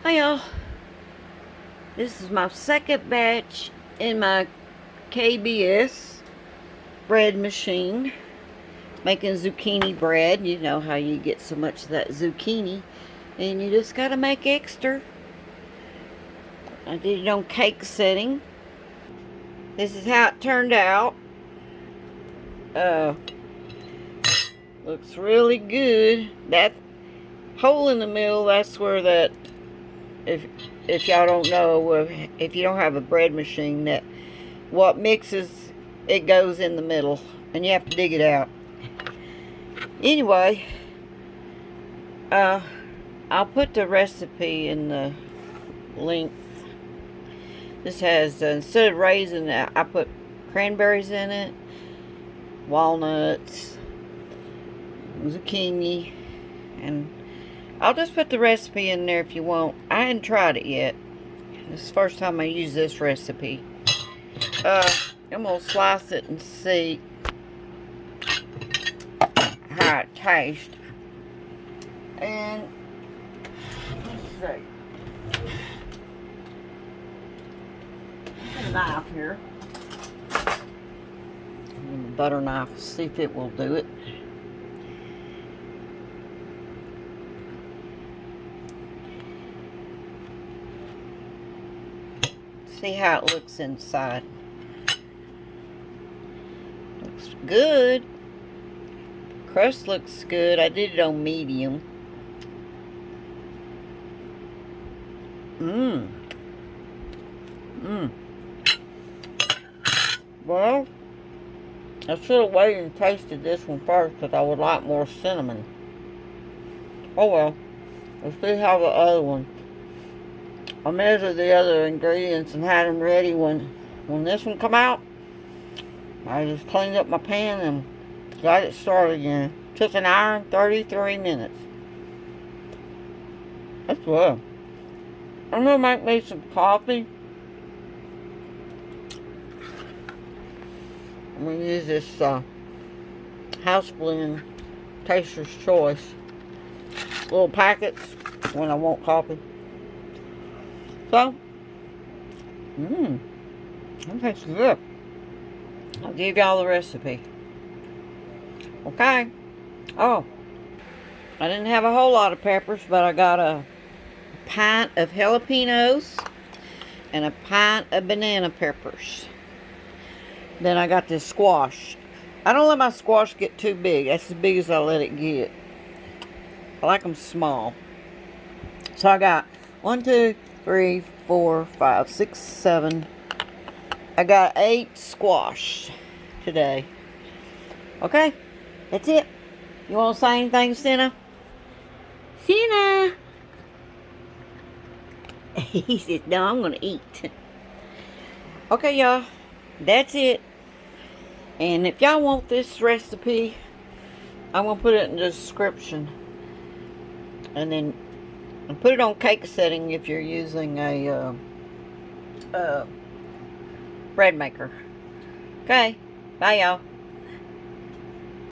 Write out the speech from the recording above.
Hi y'all, this is my second batch in my KBS bread machine, making zucchini bread. You know how you get so much of that zucchini and you just gotta make extra. I did it on cake setting. This is how it turned out. Looks really good. That hole in the middle, that's where that, if y'all don't know, if you don't have a bread machine, that what mixes, it goes in the middle and you have to dig it out. Anyway, I'll put the recipe in the link. This has, instead of raisin, I put cranberries in it, walnuts, zucchini, and I'll just put the recipe in there if you want. I hadn't tried it yet. This is the first time I use this recipe. I'm going to slice it and see how it tastes. And let's see. Get a knife here. A butter knife, see if it will do it. See how it looks inside. Looks good. Crust looks good. I did it on medium. Well, I should have waited and tasted this one first because I would like more cinnamon. Oh well. Let's see how the other one. I measured the other ingredients and had them ready when this one come out. I just cleaned up my pan and got it started again. Took an hour and 33 minutes. That's good. I'm gonna make me some coffee. I'm gonna use this house blend Taster's Choice little packets when I want coffee. So, that tastes good. I'll give y'all the recipe. Okay. Oh, I didn't have a whole lot of peppers, but I got a pint of jalapenos and a pint of banana peppers. Then I got this squash. I don't let my squash get too big. That's as big as I let it get. I like them small. So I got 1, 2, 3, 4, 5, 6, 7. I got 8 squash today. Okay, that's it. You want to say anything, Sina? Sina! He says, no, I'm going to eat. Okay, y'all. That's it. And if y'all want this recipe, I'm going to put it in the description. And then put it on cake setting if you're using a bread maker. Okay. Bye, y'all.